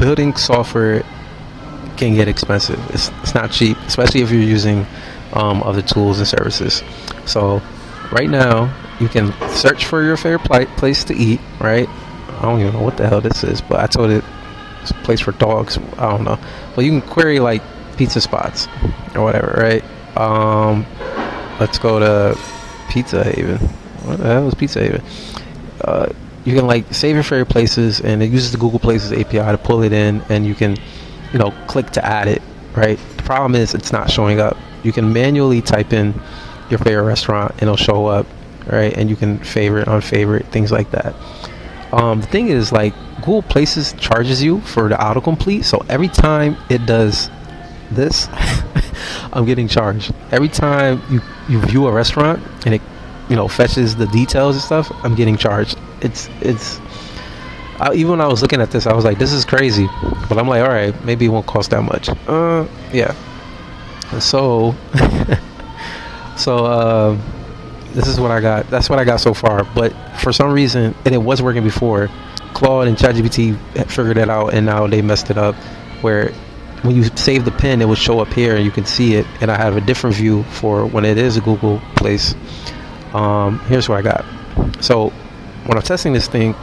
building software can get expensive. It's not cheap, especially if you're using other tools and services. So right now you can search for your favorite place to eat, right? I don't even know what the hell this is, but I told it it's a place for dogs. I don't know. But you can query like pizza spots or whatever, right? Let's go to Pizza Haven. What the hell is Pizza Haven? You can like save your favorite places, and it uses the Google Places API to pull it in, and you can, click to add it, right? The problem is it's not showing up. You can manually type in your favorite restaurant, and it'll show up, right? And you can favorite, unfavorite, things like that. The thing is, like, Google Places charges you for the autocomplete, so every time it does this, I'm getting charged. Every time you view a restaurant and it, fetches the details and stuff, I'm getting charged. Even when I was looking at this, I was like, this is crazy. But I'm like, all right, maybe it won't cost that much. Yeah. So, this is what I got. That's what I got so far. But for some reason, and it was working before, Claude and ChatGPT figured it out, and now they messed it up. Where when you save the pin, it would show up here, and you can see it. And I have a different view for when it is a Google Place. Here's what I got. So when I'm testing this thing,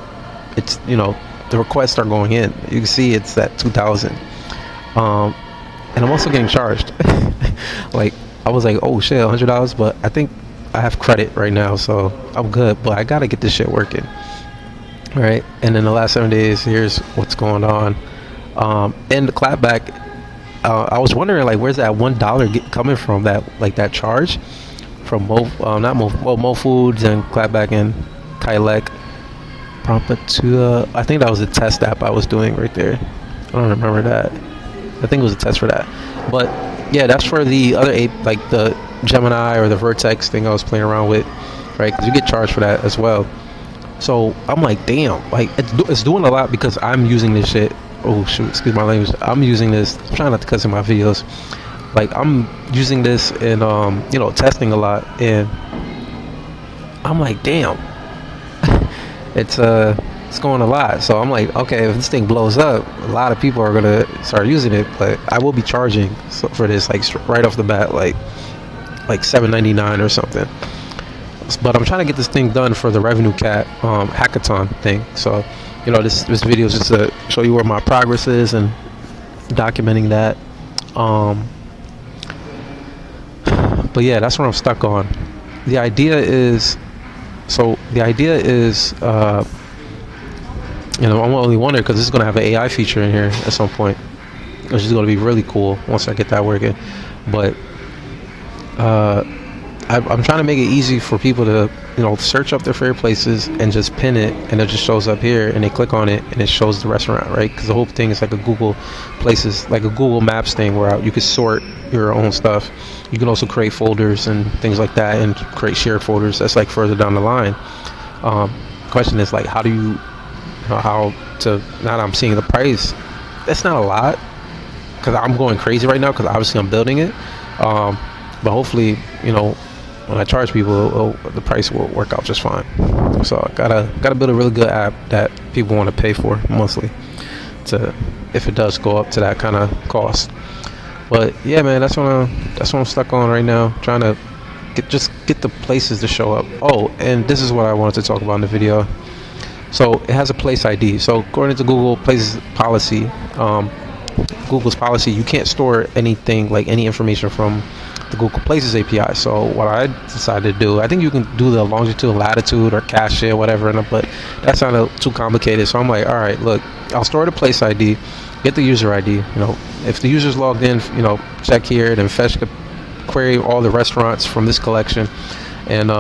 it's the requests are going in. You can see it's at 2,000. And I'm also getting charged. Like, I was like, oh shit, $100, but I think I have credit right now, so I'm good. But I gotta get this shit working. All right. And in the last 7 days, here's what's going on. And the clapback, I was wondering, like, where's that $1 coming from? That charge from MoFoods and clapback and Kylek. I think that was a test app I was doing right there. I don't remember that. I think it was a test for that. But yeah, that's for the other ape, like the Gemini or the Vertex thing I was playing around with, right? Because you get charged for that as well. So I'm like, damn, like it's doing a lot because I'm using this shit. Oh shoot, excuse my language. I'm using this. I'm trying not to cuss in my videos. Like, I'm using this and testing a lot, and I'm like, damn, it's going a lot. So I'm like, okay, if this thing blows up, a lot of people are gonna start using it, but I will be charging for this, like, right off the bat, like $7.99 or something. But I'm trying to get this thing done for the Revenue Cat hackathon thing. So this video is just to show you where my progress is and documenting that. But yeah, that's what I'm stuck on. The idea is I'm only wondering because this is going to have an AI feature in here at some point, which is going to be really cool once I get that working. But I'm trying to make it easy for people to search up their favorite places and just pin it, and it just shows up here, and they click on it and it shows the restaurant, right? Because the whole thing is like a Google Places, like a Google Maps thing, where you can sort your own stuff. You can also create folders and things like that, and create shared folders. That's like further down the line. Question is, like, how do you now that I'm seeing the price, that's not a lot, because I'm going crazy right now because obviously I'm building it, but hopefully when I charge people, the price will work out just fine. So I gotta build a really good app that people want to pay for monthly, if it does go up to that kind of cost. But yeah, man, that's what I'm stuck on right now, trying to get the places to show up. Oh, and this is what I wanted to talk about in the video. So it has a place ID. So according to Google Places policy, Google's policy, you can't store anything, like any information from the Google Places API. So what I decided to do, I think you can do the longitude, latitude, or cache it, whatever, but that sounded too complicated. So I'm like, all right, look, I'll store the place ID, get the user ID. If the user's logged in, check here, then query all the restaurants from this collection, and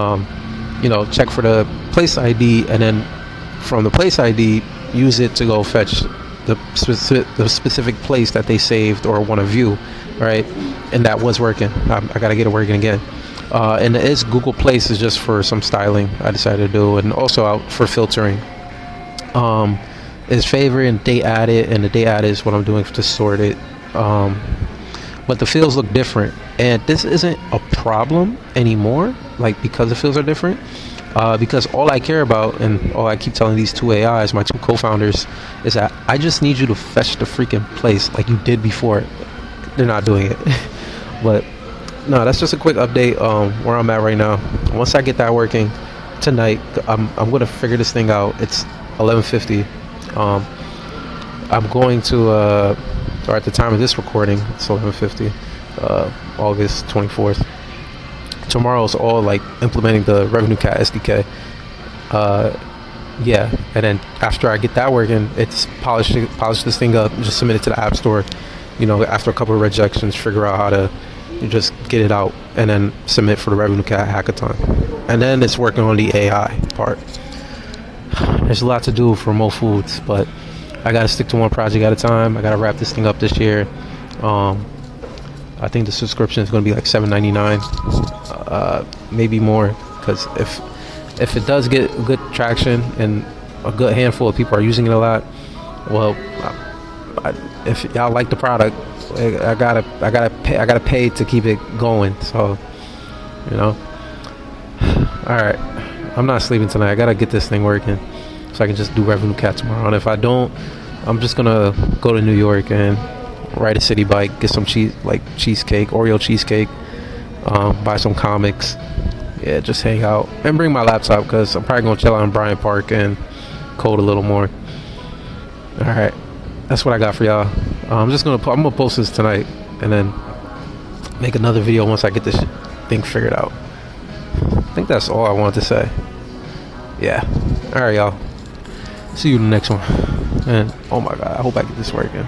check for the place ID, and then from the place ID, use it to go fetch the specific place that they saved or want to view, right? And that was working. I gotta get it working again. And it's Google Place is just for some styling I decided to do, and also out for filtering. Is favorite and date added, and the date added is what I'm doing to sort it. But the fields look different, and this isn't a problem anymore, like, because the fields are different. Because all I care about, and all I keep telling these two AIs, my two co-founders, is that I just need you to fetch the freaking place like you did before. They're not doing it. But no, that's just a quick update where I'm at right now. Once I get that working tonight, I'm gonna figure this thing out. It's 11:50. I'm going to or at the time of this recording, it's 11:50, August 24th. Tomorrow's all like implementing the Revenue Cat SDK. Yeah, and then after I get that working, it's polish this thing up, just submit it to the App Store. After a couple of rejections, figure out how to just get it out, and then submit for the Revenue Cat hackathon. And then it's working on the AI part. There's a lot to do for MoFoods, but I gotta stick to one project at a time. I gotta wrap this thing up this year. I think the subscription is gonna be like $7.99, maybe more, because if it does get good traction and a good handful of people are using it a lot, well, if y'all like the product, I gotta pay to keep it going. So, all right, I'm not sleeping tonight. I gotta get this thing working so I can just do Revenue Cat tomorrow. And if I don't, I'm just gonna go to New York and ride a city bike, get some cheesecake, Oreo cheesecake, buy some comics, yeah, just hang out and bring my laptop, because I'm probably gonna chill out in Bryant Park and code a little more. All right, that's what I got for y'all. I'm gonna post this tonight and then make another video once I get this thing figured out. I think that's all I wanted to say. Yeah. All right, y'all. See you in the next one. And oh my god, I hope I get this working.